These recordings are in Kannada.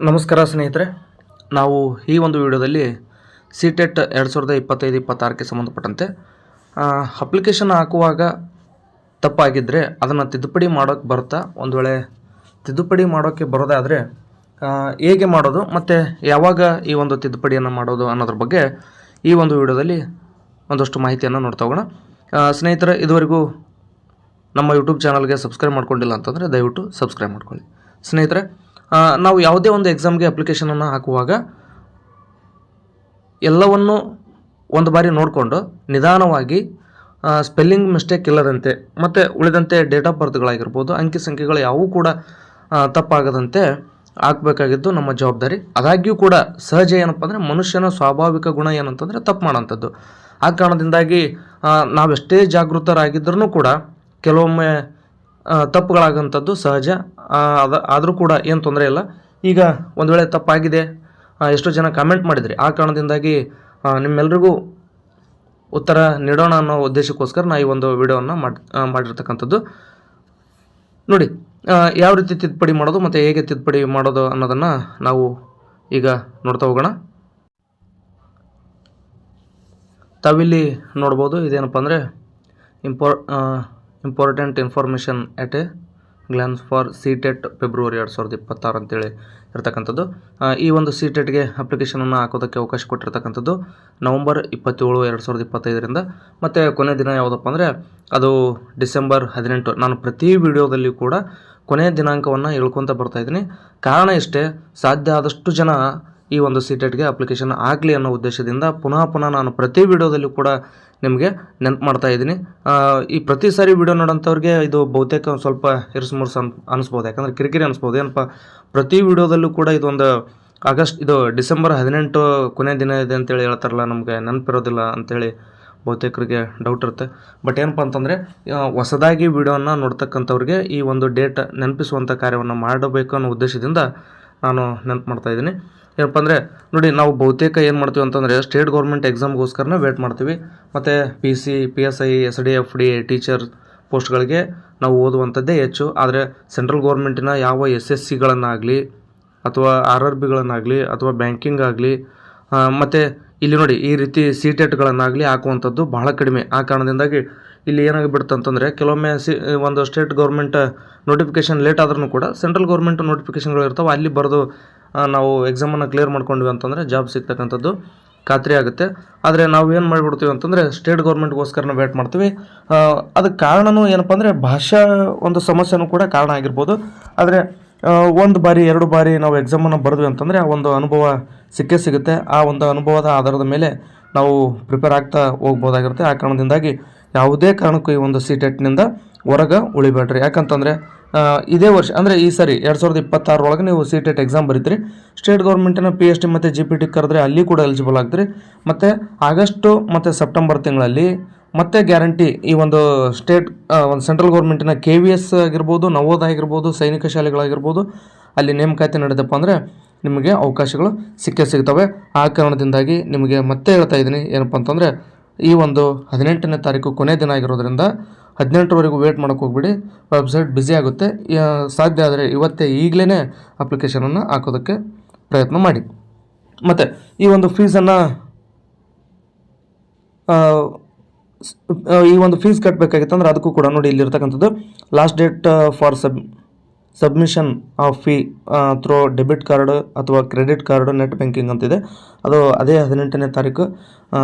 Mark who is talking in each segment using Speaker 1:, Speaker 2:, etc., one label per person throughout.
Speaker 1: ನಮಸ್ಕಾರ ಸ್ನೇಹಿತರೆ, ನಾವು ಈ ಒಂದು ವಿಡಿಯೋದಲ್ಲಿ CTET 2025-26ಕ್ಕೆ ಸಂಬಂಧಪಟ್ಟಂತೆ ಅಪ್ಲಿಕೇಶನ್ ಹಾಕುವಾಗ ತಪ್ಪಾಗಿದ್ದರೆ ಅದನ್ನು ತಿದ್ದುಪಡಿ ಮಾಡೋಕ್ಕೆ ಬರುತ್ತಾ, ಒಂದು ವೇಳೆ ತಿದ್ದುಪಡಿ ಮಾಡೋಕ್ಕೆ ಬರೋದಾದರೆ ಹೇಗೆ ಮಾಡೋದು ಮತ್ತು ಯಾವಾಗ ಈ ಒಂದು ತಿದ್ದುಪಡಿಯನ್ನು ಮಾಡೋದು ಅನ್ನೋದ್ರ ಬಗ್ಗೆ ಈ ಒಂದು ವಿಡಿಯೋದಲ್ಲಿ ಒಂದಷ್ಟು ಮಾಹಿತಿಯನ್ನು ನೋಡ್ತಾ ಹೋಗೋಣ. ಸ್ನೇಹಿತರೆ, ಇದುವರೆಗೂ ನಮ್ಮ ಯೂಟ್ಯೂಬ್ ಚಾನಲ್ಗೆ ಸಬ್ಸ್ಕ್ರೈಬ್ ಮಾಡ್ಕೊಂಡಿಲ್ಲ ಅಂತಂದರೆ ದಯವಿಟ್ಟು ಸಬ್ಸ್ಕ್ರೈಬ್ ಮಾಡ್ಕೊಳ್ಳಿ. ಸ್ನೇಹಿತರೆ, ನಾವು ಯಾವುದೇ ಒಂದು ಎಕ್ಸಾಮ್ಗೆ ಅಪ್ಲಿಕೇಶನನ್ನು ಹಾಕುವಾಗ ಎಲ್ಲವನ್ನು ಒಂದು ಬಾರಿ ನೋಡಿಕೊಂಡು ನಿಧಾನವಾಗಿ ಸ್ಪೆಲ್ಲಿಂಗ್ ಮಿಸ್ಟೇಕ್ ಇಲ್ಲದಂತೆ ಮತ್ತು ಉಳಿದಂತೆ ಡೇಟ್ ಆಫ್ ಬರ್ತ್ಗಳಾಗಿರ್ಬೋದು, ಅಂಕಿ ಸಂಖ್ಯೆಗಳು ಯಾವುವೂ ಕೂಡ ತಪ್ಪಾಗದಂತೆ ಹಾಕಬೇಕಾಗಿದ್ದು ನಮ್ಮ ಜವಾಬ್ದಾರಿ. ಆದಾಗ್ಯೂ ಕೂಡ ಸಹಜ ಏನಪ್ಪ ಅಂದರೆ ಮನುಷ್ಯನ ಸ್ವಾಭಾವಿಕ ಗುಣ ಏನಂತಂದರೆ ತಪ್ಪು ಮಾಡೋಂಥದ್ದು. ಆ ಕಾರಣದಿಂದಾಗಿ ನಾವೆಷ್ಟೇ ಜಾಗೃತರಾಗಿದ್ದರೂ ಕೂಡ ಕೆಲವೊಮ್ಮೆ ತಪ್ಪುಗಳಾಗೋಂಥದ್ದು ಸಹಜ. ಆದರೂ ಕೂಡ ಏನು ತೊಂದರೆ ಇಲ್ಲ. ಈಗ ಒಂದು ವೇಳೆ ತಪ್ಪಾಗಿದೆ, ಎಷ್ಟೋ ಜನ ಕಾಮೆಂಟ್ ಮಾಡಿದ್ರಿ, ಆ ಕಾರಣದಿಂದಾಗಿ ನಿಮ್ಮೆಲ್ರಿಗೂ ಉತ್ತರ ನೀಡೋಣ ಅನ್ನೋ ಉದ್ದೇಶಕ್ಕೋಸ್ಕರ ನಾ ಈ ಒಂದು ವಿಡಿಯೋವನ್ನು ಮಾಡಿರ್ತಕ್ಕಂಥದ್ದು. ನೋಡಿ, ಯಾವ ರೀತಿ ತಿದ್ದುಪಡಿ ಮಾಡೋದು ಮತ್ತು ಹೇಗೆ ತಿದ್ದುಪಡಿ ಮಾಡೋದು ಅನ್ನೋದನ್ನು ನಾವು ಈಗ ನೋಡ್ತಾ ಹೋಗೋಣ. ತಾವಿಲ್ಲಿ ನೋಡ್ಬೋದು, ಇದೇನಪ್ಪ ಅಂದರೆ important information at a glance for CTET February 2026 ಅಂತೇಳಿ ಇರ್ತಕ್ಕಂಥದ್ದು. ಈ ಒಂದು CTETಗೆ ಅಪ್ಲಿಕೇಶನನ್ನು ಹಾಕೋದಕ್ಕೆ ಅವಕಾಶ ಕೊಟ್ಟಿರ್ತಕ್ಕಂಥದ್ದು ನವಂಬರ್ 27, 2025ರಿಂದ. ಮತ್ತು ಕೊನೆ ದಿನ ಯಾವುದಪ್ಪ ಅಂದರೆ ಅದು ಡಿಸೆಂಬರ್ 18. ನಾನು ಪ್ರತಿ ವಿಡಿಯೋದಲ್ಲಿ ಕೂಡ ಕೊನೆಯ ದಿನಾಂಕವನ್ನು ಹೇಳ್ಕೊತ ಬರ್ತಾಯಿದ್ದೀನಿ. ಕಾರಣ ಇಷ್ಟೇ, ಸಾಧ್ಯ ಆದಷ್ಟು ಜನ ಈ ಒಂದು CTETಗೆ ಅಪ್ಲಿಕೇಶನ್ ಆಗಲಿ ಅನ್ನೋ ಉದ್ದೇಶದಿಂದ ಪುನಃ ನಾನು ಪ್ರತಿ ವಿಡಿಯೋದಲ್ಲೂ ಕೂಡ ನಿಮಗೆ ನೆನಪು ಮಾಡ್ತಾ ಇದ್ದೀನಿ. ಈ ಪ್ರತಿ ಸಾರಿ ವಿಡಿಯೋ ನೋಡೋಂಥವ್ರಿಗೆ ಇದು ಬಹುತೇಕ ಒಂದು ಸ್ವಲ್ಪ ಇರಿಸುಮುರುಸು ಅನಿಸ್ಬೋದು, ಯಾಕಂದರೆ ಕಿರಿಕಿರಿ ಅನಿಸ್ಬೋದು. ಏನಪ್ಪ, ಪ್ರತಿ ವಿಡಿಯೋದಲ್ಲೂ ಕೂಡ ಇದೊಂದು ಡಿಸೆಂಬರ್ 18 ಕೊನೆ ದಿನ ಇದೆ ಅಂತೇಳಿ ಹೇಳ್ತಾರಲ್ಲ, ನಮಗೆ ನೆನಪಿರೋದಿಲ್ಲ ಅಂಥೇಳಿ ಬಹುತೇಕರಿಗೆ ಡೌಟ್ ಇರುತ್ತೆ. ಬಟ್ ಏನಪ್ಪ ಅಂತಂದರೆ ಹೊಸದಾಗಿ ವಿಡಿಯೋನ ನೋಡ್ತಕ್ಕಂಥವ್ರಿಗೆ ಈ ಒಂದು ಡೇಟ್ ನೆನಪಿಸುವಂಥ ಕಾರ್ಯವನ್ನು ಮಾಡಬೇಕು ಅನ್ನೋ ಉದ್ದೇಶದಿಂದ ನಾನು ನೆನಪು ಮಾಡ್ತಾಯಿದ್ದೀನಿ. ಏನಪ್ಪ ಅಂದರೆ ನೋಡಿ, ನಾವು ಬಹುತೇಕ ಏನು ಮಾಡ್ತೀವಿ ಅಂತಂದರೆ ಸ್ಟೇಟ್ ಗೌರ್ಮೆಂಟ್ ಎಕ್ಸಾಮ್ಗೋಸ್ಕರನೇ ವೇಟ್ ಮಾಡ್ತೀವಿ. ಮತ್ತು PC, PSI, SDFD ಟೀಚರ್ ಪೋಸ್ಟ್ಗಳಿಗೆ ನಾವು ಓದುವಂಥದ್ದೇ ಹೆಚ್ಚು. ಆದರೆ ಸೆಂಟ್ರಲ್ ಗೌರ್ಮೆಂಟಿನ ಯಾವ SSCಗಳನ್ನಾಗಲಿ ಅಥವಾ RRBಗಳನ್ನಾಗಲಿ ಅಥವಾ ಬ್ಯಾಂಕಿಂಗ್ ಆಗಲಿ ಮತ್ತು ಇಲ್ಲಿ ನೋಡಿ ಈ ರೀತಿ CTETಗಳನ್ನಾಗಲಿ ಹಾಕುವಂಥದ್ದು ಬಹಳ ಕಡಿಮೆ. ಆ ಕಾರಣದಿಂದಾಗಿ ಇಲ್ಲಿ ಏನಾಗಿಬಿಡುತ್ತೆ ಅಂತಂದರೆ ಕೆಲವೊಮ್ಮೆ ಒಂದು ಸ್ಟೇಟ್ ಗೌರ್ಮೆಂಟ್ ನೋಟಿಫಿಕೇಷನ್ ಲೇಟ್ ಆದ್ರೂ ಕೂಡ ಸೆಂಟ್ರಲ್ ಗೌರ್ಮೆಂಟ್ ನೋಟಿಫಿಕೇಷನ್ಗಳು ಇರ್ತಾವೆ, ಅಲ್ಲಿ ಬರೆದು ನಾವು ಎಕ್ಸಾಮನ್ನು ಕ್ಲಿಯರ್ ಮಾಡ್ಕೊಂಡ್ವಿ ಅಂತಂದರೆ ಜಾಬ್ ಸಿಗ್ತಕ್ಕಂಥದ್ದು ಖಾತ್ರಿ ಆಗುತ್ತೆ. ಆದರೆ ನಾವು ಏನು ಮಾಡಿಬಿಡ್ತೀವಿ ಅಂತಂದರೆ ಸ್ಟೇಟ್ ಗೌರ್ಮೆಂಟ್ಗೋಸ್ಕರನ ವೇಟ್ ಮಾಡ್ತೀವಿ. ಅದಕ್ಕೆ ಕಾರಣವೂ ಏನಪ್ಪ ಅಂದರೆ ಭಾಷಾ ಒಂದು ಸಮಸ್ಯೆನೂ ಕೂಡ ಕಾರಣ ಆಗಿರ್ಬೋದು. ಆದರೆ ಒಂದು ಬಾರಿ 2 ಬಾರಿ ನಾವು ಎಕ್ಸಾಮನ್ನು ಬರೆದ್ವಿ ಅಂತಂದರೆ ಆ ಒಂದು ಅನುಭವ ಸಿಗುತ್ತೆ. ಆ ಒಂದು ಅನುಭವದ ಆಧಾರದ ಮೇಲೆ ನಾವು ಪ್ರಿಪೇರ್ ಆಗ್ತಾ ಹೋಗ್ಬೋದಾಗಿರುತ್ತೆ. ಆ ಕಾರಣದಿಂದಾಗಿ ಯಾವುದೇ ಕಾರಣಕ್ಕೂ ಈ ಒಂದು CTETನಿಂದ ಹೊರಗೆ ಉಳಿಬೇಡ್ರಿ. ಯಾಕಂತಂದರೆ ಇದೇ ವರ್ಷ ಅಂದರೆ ಈ ಸರಿ 2026 ಒಳಗೆ ನೀವು CTET ಎಕ್ಸಾಮ್ ಬರೀತೀರಿ. ಸ್ಟೇಟ್ ಗೌರ್ಮೆಂಟಿನ PST ಮತ್ತು GPT ಕರೆದ್ರೆ ಅಲ್ಲಿ ಕೂಡ ಎಲಿಜಿಬಲ್ ಆಗ್ತೀರಿ. ಮತ್ತು ಆಗಸ್ಟು ಮತ್ತು ಸೆಪ್ಟೆಂಬರ್ ತಿಂಗಳಲ್ಲಿ ಮತ್ತೆ ಗ್ಯಾರಂಟಿ ಈ ಒಂದು ಒಂದು ಸೆಂಟ್ರಲ್ ಗೌರ್ಮೆಂಟಿನ KVS ಆಗಿರ್ಬೋದು, ನವೋದಯ ಆಗಿರ್ಬೋದು, ಸೈನಿಕ ಶಾಲೆಗಳಾಗಿರ್ಬೋದು, ಅಲ್ಲಿ ನೇಮಕಾತಿ ನಡೆದಪ್ಪ ಅಂದರೆ ನಿಮಗೆ ಅವಕಾಶಗಳು ಸಿಗ್ತವೆ. ಆ ಕಾರಣದಿಂದಾಗಿ ನಿಮಗೆ ಮತ್ತೆ ಹೇಳ್ತಾ ಇದ್ದೀನಿ ಏನಪ್ಪ ಅಂತಂದರೆ ಈ ಒಂದು 18ನೇ ತಾರೀಕು ಕೊನೆ ದಿನ ಆಗಿರೋದ್ರಿಂದ 18ರವರೆಗೂ ವೇಟ್ ಮಾಡೋಕ್ಕೆ ಹೋಗ್ಬಿಡಿ. ವೆಬ್ಸೈಟ್ ಬ್ಯುಸಿ ಆಗುತ್ತೆ. ಸಾಧ್ಯ ಆದರೆ ಈಗಲೇ ಅಪ್ಲಿಕೇಶನನ್ನು ಹಾಕೋದಕ್ಕೆ ಪ್ರಯತ್ನ ಮಾಡಿ. ಮತ್ತು ಈ ಒಂದು ಫೀಸ್ ಕಟ್ಟಬೇಕಾಗಿತ್ತಂದ್ರೆ ಅದಕ್ಕೂ ಕೂಡ ನೋಡಿ ಇಲ್ಲಿರ್ತಕ್ಕಂಥದ್ದು last date for submission of fee through debit card ಅಥವಾ ಕ್ರೆಡಿಟ್ ಕಾರ್ಡ್, ನೆಟ್ ಬ್ಯಾಂಕಿಂಗ್ ಅಂತಿದೆ. ಅದು ಅದೇ 18ನೇ ತಾರೀಕು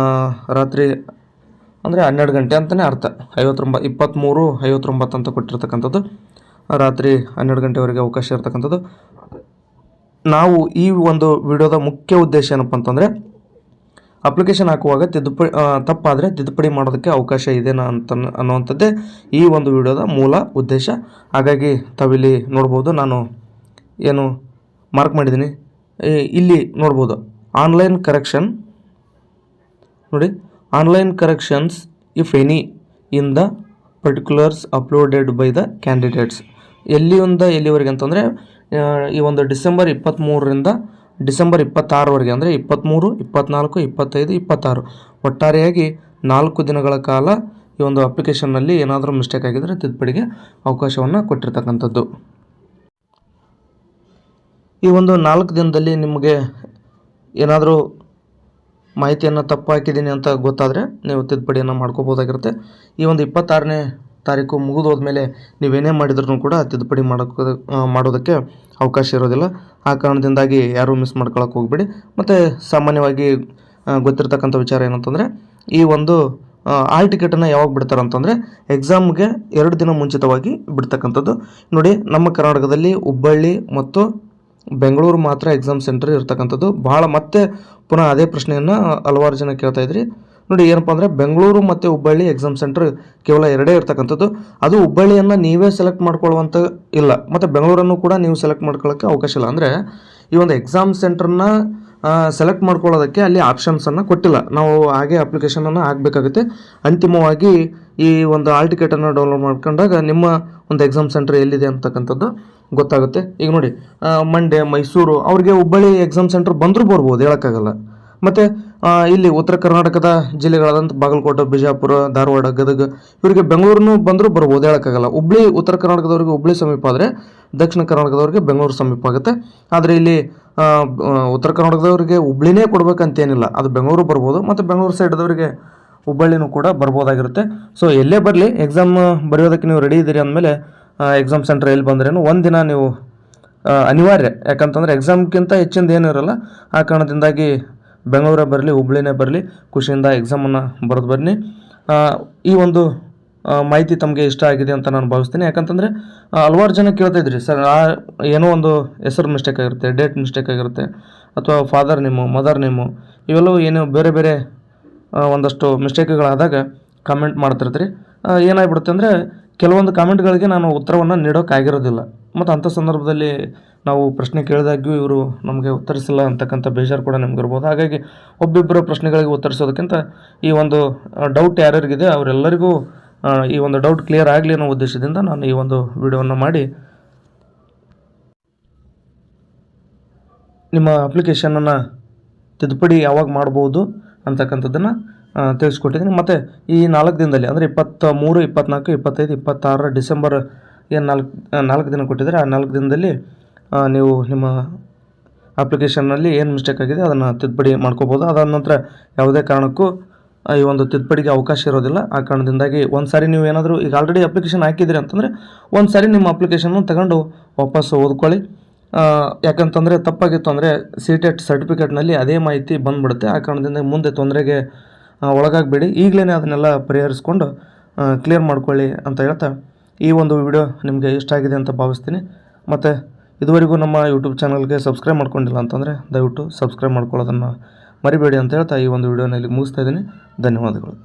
Speaker 1: ರಾತ್ರಿ ಅಂದರೆ 12 ಗಂಟೆ ಅಂತಲೇ ಅರ್ಥ. 23:59 ಅಂತ ಕೊಟ್ಟಿರ್ತಕ್ಕಂಥದ್ದು. ರಾತ್ರಿ 12 ಗಂಟೆವರೆಗೆ ಅವಕಾಶ ಇರ್ತಕ್ಕಂಥದ್ದು. ನಾವು ಈ ಒಂದು ವಿಡಿಯೋದ ಮುಖ್ಯ ಉದ್ದೇಶ ಏನಪ್ಪ ಅಂತಂದರೆ ಅಪ್ಲಿಕೇಶನ್ ಹಾಕುವಾಗ ತಪ್ಪಾದರೆ ತಿದ್ದುಪಡಿ ಮಾಡೋದಕ್ಕೆ ಅವಕಾಶ ಇದೆನಾ ಅನ್ನುವಂಥದ್ದೇ ಈ ಒಂದು ವಿಡಿಯೋದ ಮೂಲ ಉದ್ದೇಶ. ಹಾಗಾಗಿ ತಾವಿಲ್ಲಿ ನೋಡ್ಬೋದು, ನಾನು ಏನು ಮಾರ್ಕ್ ಮಾಡಿದ್ದೀನಿ ಇಲ್ಲಿ ನೋಡ್ಬೋದು, ಆನ್ಲೈನ್ ಕರೆಕ್ಷನ್ ನೋಡಿ, online corrections if any in the particulars uploaded by the candidates. ಎಲ್ಲಿವರೆಗೆ ಅಂತಂದರೆ ಈ ಒಂದು ಡಿಸೆಂಬರ್ 23ರಿಂದ ಡಿಸೆಂಬರ್ 26ವರೆಗೆ, ಅಂದರೆ 23, 24, 25, 26 ಒಟ್ಟಾರೆಯಾಗಿ 4 ದಿನಗಳ ಕಾಲ ಈ ಒಂದು ಅಪ್ಲಿಕೇಶನ್ನಲ್ಲಿ ಏನಾದರೂ ಮಿಸ್ಟೇಕ್ ಆಗಿದ್ದರೆ ತಿದ್ದುಪಡಿಗೆ ಅವಕಾಶವನ್ನು ಕೊಟ್ಟಿರ್ತಕ್ಕಂಥದ್ದು. ಈ ಒಂದು 4 ದಿನದಲ್ಲಿ ನಿಮಗೆ ಏನಾದರೂ ಮಾಹಿತಿಯನ್ನು ತಪ್ಪು ಹಾಕಿದ್ದೀನಿ ಅಂತ ಗೊತ್ತಾದರೆ ನೀವು ತಿದ್ದುಪಡಿಯನ್ನು ಮಾಡ್ಕೋಬೋದಾಗಿರುತ್ತೆ. ಈ ಒಂದು 26ನೇ ತಾರೀಕು ಮುಗಿದೋದ್ಮೇಲೆ ನೀವೇನೇ ಮಾಡಿದ್ರೂ ಕೂಡ ತಿದ್ದುಪಡಿ ಮಾಡೋದಕ್ಕೆ ಅವಕಾಶ ಇರೋದಿಲ್ಲ. ಆ ಕಾರಣದಿಂದಾಗಿ ಯಾರೂ ಮಿಸ್ ಮಾಡ್ಕೊಳಕ್ಕೆ ಹೋಗಬೇಡಿ. ಮತ್ತು ಸಾಮಾನ್ಯವಾಗಿ ಗೊತ್ತಿರ್ತಕ್ಕಂಥ ವಿಚಾರ ಏನಂತಂದರೆ, ಈ ಒಂದು ಆಲ್ ಟಿಕೆಟನ್ನು ಯಾವಾಗ ಬಿಡ್ತಾರೆ ಅಂತಂದರೆ ಎಕ್ಸಾಮ್ಗೆ 2 ದಿನ ಮುಂಚಿತವಾಗಿ ಬಿಡ್ತಕ್ಕಂಥದ್ದು. ನೋಡಿ, ನಮ್ಮ ಕರ್ನಾಟಕದಲ್ಲಿ ಹುಬ್ಬಳ್ಳಿ ಮತ್ತು ಬೆಂಗಳೂರು ಮಾತ್ರ ಎಕ್ಸಾಮ್ ಸೆಂಟರ್ ಇರ್ತಕ್ಕಂಥದ್ದು. ಮತ್ತೆ ಪುನಃ ಅದೇ ಪ್ರಶ್ನೆಯನ್ನು ಹಲವಾರು ಜನ ಕೇಳ್ತಾ ಇದ್ರಿ. ನೋಡಿ, ಏನಪ್ಪ ಅಂದರೆ ಬೆಂಗಳೂರು ಮತ್ತು ಹುಬ್ಬಳ್ಳಿ ಎಕ್ಸಾಮ್ ಸೆಂಟರ್ ಕೇವಲ 2 ಇರ್ತಕ್ಕಂಥದ್ದು. ಅದು ಹುಬ್ಬಳ್ಳಿಯನ್ನು ನೀವೇ ಸೆಲೆಕ್ಟ್ ಮಾಡ್ಕೊಳ್ಳುವಂಥ ಇಲ್ಲ, ಮತ್ತು ಬೆಂಗಳೂರನ್ನು ಕೂಡ ನೀವು ಸೆಲೆಕ್ಟ್ ಮಾಡ್ಕೊಳ್ಳೋಕ್ಕೆ ಅವಕಾಶ ಇಲ್ಲ. ಅಂದರೆ ಈ ಒಂದು ಎಕ್ಸಾಮ್ ಸೆಂಟರ್ನ ಸೆಲೆಕ್ಟ್ ಮಾಡ್ಕೊಳ್ಳೋದಕ್ಕೆ ಅಲ್ಲಿ ಆಪ್ಷನ್ಸನ್ನು ಕೊಟ್ಟಿಲ್ಲ. ನಾವು ಹಾಗೆ ಅಪ್ಲಿಕೇಶನನ್ನು ಹಾಕಬೇಕಾಗುತ್ತೆ. ಅಂತಿಮವಾಗಿ ಈ ಒಂದು ಆಲ್ ಟಿಕೆಟನ್ನು ಡೌನ್ಲೋಡ್ ಮಾಡ್ಕೊಂಡಾಗ ನಿಮ್ಮ ಒಂದು ಎಕ್ಸಾಮ್ ಸೆಂಟರ್ ಎಲ್ಲಿದೆ ಅಂತಕ್ಕಂಥದ್ದು ಗೊತ್ತಾಗುತ್ತೆ. ಈಗ ನೋಡಿ, ಮಂಡ್ಯ, ಮೈಸೂರು ಅವ್ರಿಗೆ ಹುಬ್ಬಳ್ಳಿ ಎಕ್ಸಾಮ್ ಸೆಂಟರ್ ಬಂದರೂ ಬರ್ಬೋದು, ಹೇಳೋಕ್ಕಾಗಲ್ಲ. ಮತ್ತು ಇಲ್ಲಿ ಉತ್ತರ ಕರ್ನಾಟಕದ ಜಿಲ್ಲೆಗಳಾದಂಥ ಬಾಗಲಕೋಟೆ, ಬಿಜಾಪುರ, ಧಾರವಾಡ, ಗದಗ ಇವರಿಗೆ ಬೆಂಗಳೂರನ್ನು ಬಂದರೂ ಬರ್ಬೋದು, ಹೇಳೋಕ್ಕಾಗಲ್ಲ. ಉತ್ತರ ಕರ್ನಾಟಕದವ್ರಿಗೆ ಹುಬ್ಬಳ್ಳಿ ಸಮೀಪ ಆದರೆ ದಕ್ಷಿಣ ಕರ್ನಾಟಕದವ್ರಿಗೆ ಬೆಂಗಳೂರು ಸಮೀಪ ಆಗುತ್ತೆ. ಆದರೆ ಇಲ್ಲಿ ಉತ್ತರ ಕರ್ನಾಟಕದವರಿಗೆ ಹುಬ್ಬಳ್ಳಿನೇ ಕೊಡಬೇಕಂತೇನಿಲ್ಲ, ಅದು ಬೆಂಗಳೂರು ಬರ್ಬೋದು, ಮತ್ತು ಬೆಂಗಳೂರು ಸೈಡ್ದವರಿಗೆ ಹುಬ್ಬಳ್ಳಿನೂ ಕೂಡ ಬರ್ಬೋದಾಗಿರುತ್ತೆ. ಸೊ ಎಲ್ಲೇ ಬರಲಿ, ಎಕ್ಸಾಮ್ ಬರೆಯೋದಕ್ಕೆ ನೀವು ರೆಡಿ ಇದ್ದೀರಿ ಅಂದಮೇಲೆ ಎಕ್ಸಾಮ್ ಸೆಂಟರ್ ಎಲ್ಲಿ ಬಂದ್ರೇನು ಒಂದಿನ ನೀವು ಅನಿವಾರ್ಯ. ಯಾಕಂತಂದರೆ ಎಕ್ಸಾಮ್ಗಿಂತ ಹೆಚ್ಚಿಂದ ಏನೂ ಇರೋಲ್ಲ. ಆ ಕಾರಣದಿಂದಾಗಿ ಬೆಂಗಳೂರೇ ಬರಲಿ, ಹುಬ್ಬಳ್ಳಿನೇ ಬರಲಿ, ಖುಷಿಯಿಂದ ಎಕ್ಸಾಮನ್ನು ಬರೆದು ಬನ್ನಿ. ಈ ಒಂದು ಮಾಹಿತಿ ತಮಗೆ ಇಷ್ಟ ಆಗಿದೆ ಅಂತ ನಾನು ಭಾವಿಸ್ತೀನಿ. ಯಾಕಂತಂದರೆ ಹಲವಾರು ಜನ ಕೇಳ್ತಾಯಿದ್ರಿ, ಸರ್ ಏನೋ ಒಂದು ಹೆಸರು ಮಿಸ್ಟೇಕ್ ಆಗಿರುತ್ತೆ, ಡೇಟ್ ಮಿಸ್ಟೇಕ್ ಆಗಿರುತ್ತೆ, ಅಥವಾ ಫಾದರ್ ನೇಮು, ಮದರ್ ನೇಮು, ಇವೆಲ್ಲವೂ ಏನೋ ಬೇರೆ ಬೇರೆ ಒಂದಷ್ಟು ಮಿಸ್ಟೇಕ್ಗಳಾದಾಗ ಕಮೆಂಟ್ ಮಾಡ್ತಿರ್ತೀರಿ. ಏನಾಗ್ಬಿಡುತ್ತೆ ಅಂದರೆ ಕೆಲವೊಂದು ಕಾಮೆಂಟ್ಗಳಿಗೆ ನಾನು ಉತ್ತರವನ್ನು ನೀಡೋಕ್ಕಾಗಿರೋದಿಲ್ಲ. ಮತ್ತು ಅಂಥ ಸಂದರ್ಭದಲ್ಲಿ ನಾವು ಪ್ರಶ್ನೆ ಕೇಳಿದಾಗ್ಯೂ ಇವರು ನಮಗೆ ಉತ್ತರಿಸಿಲ್ಲ ಅಂತಕ್ಕಂಥ ಬೇಜಾರು ಕೂಡ ನಿಮ್ಗೆ ಇರ್ಬೋದು. ಹಾಗಾಗಿ ಒಬ್ಬಿಬ್ಬರ ಪ್ರಶ್ನೆಗಳಿಗೆ ಉತ್ತರಿಸೋದಕ್ಕಿಂತ ಈ ಒಂದು ಡೌಟ್ ಯಾರ್ಯಾರಿಗಿದೆ ಅವರೆಲ್ಲರಿಗೂ ಈ ಒಂದು ಡೌಟ್ ಕ್ಲಿಯರ್ ಆಗಲಿ ಅನ್ನೋ ಉದ್ದೇಶದಿಂದ ನಾನು ಈ ಒಂದು ವಿಡಿಯೋವನ್ನು ಮಾಡಿ ನಿಮ್ಮ ಅಪ್ಲಿಕೇಶನನ್ನು ತಿದ್ದುಪಡಿ ಯಾವಾಗ ಮಾಡ್ಬೋದು ಅಂತಕ್ಕಂಥದ್ದನ್ನು ತಿಳಿಸ್ಕೊಟ್ಟಿದ್ದೀನಿ. ಮತ್ತು ಈ 4 ದಿನದಲ್ಲಿ ಅಂದರೆ 23, 24, 25, 26 ಡಿಸೆಂಬರ್ ಏನು 4 ದಿನ ಕೊಟ್ಟಿದ್ದಾರೆ, ಆ 4 ದಿನದಲ್ಲಿ ನೀವು ನಿಮ್ಮ ಅಪ್ಲಿಕೇಶನ್ನಲ್ಲಿ ಏನು ಮಿಸ್ಟೇಕ್ ಆಗಿದೆ ಅದನ್ನು ತಿದ್ದುಪಡಿ ಮಾಡ್ಕೋಬೋದು. ಅದಾದ ನಂತರ ಯಾವುದೇ ಕಾರಣಕ್ಕೂ ಈ ಒಂದು ತಿದ್ದುಪಡಿಗೆ ಅವಕಾಶ ಇರೋದಿಲ್ಲ. ಆ ಕಾರಣದಿಂದಾಗಿ ಒಂದು ಸಾರಿ ನೀವು ಏನಾದರೂ ಈಗ ಆಲ್ರೆಡಿ ಅಪ್ಲಿಕೇಶನ್ ಹಾಕಿದ್ದೀರಿ ಅಂತಂದರೆ ಒಂದು ಸಾರಿ ನಿಮ್ಮ ಅಪ್ಲಿಕೇಶನ್ನು ತಗೊಂಡು ವಾಪಸ್ ಓದ್ಕೊಳ್ಳಿ. ಯಾಕಂತಂದರೆ ತಪ್ಪಾಗಿತ್ತು ಅಂದರೆ CTET ಸರ್ಟಿಫಿಕೇಟ್ನಲ್ಲಿ ಅದೇ ಮಾಹಿತಿ ಬಂದುಬಿಡುತ್ತೆ. ಆ ಕಾರಣದಿಂದ ಮುಂದೆ ತೊಂದರೆಗೆ ಒಳಗಾಗಬೇಡಿ. ಈಗಲೇ ಅದನ್ನೆಲ್ಲ ಪರಿಹರಿಸ್ಕೊಂಡು ಕ್ಲಿಯರ್ ಮಾಡ್ಕೊಳ್ಳಿ ಅಂತ ಹೇಳ್ತಾ ಈ ಒಂದು ವಿಡಿಯೋ ನಿಮಗೆ ಇಷ್ಟ ಆಗಿದೆ ಅಂತ ಭಾವಿಸ್ತೀನಿ. ಮತ್ತು ಇದುವರೆಗೂ ನಮ್ಮ ಯೂಟ್ಯೂಬ್ ಚಾನಲ್ಗೆ ಸಬ್ಸ್ಕ್ರೈಬ್ ಮಾಡ್ಕೊಂಡಿಲ್ಲ ಅಂತಂದರೆ ದಯವಿಟ್ಟು ಸಬ್ಸ್ಕ್ರೈಬ್ ಮಾಡ್ಕೊಳ್ಳೋದನ್ನು ಮರಿಬೇಡಿ ಅಂತ ಹೇಳ್ತಾ ಈ ಒಂದು ವಿಡಿಯೋನ ಇಲ್ಲಿ ಮುಗಿಸ್ತಾ ಇದ್ದೀನಿ. ಧನ್ಯವಾದಗಳು.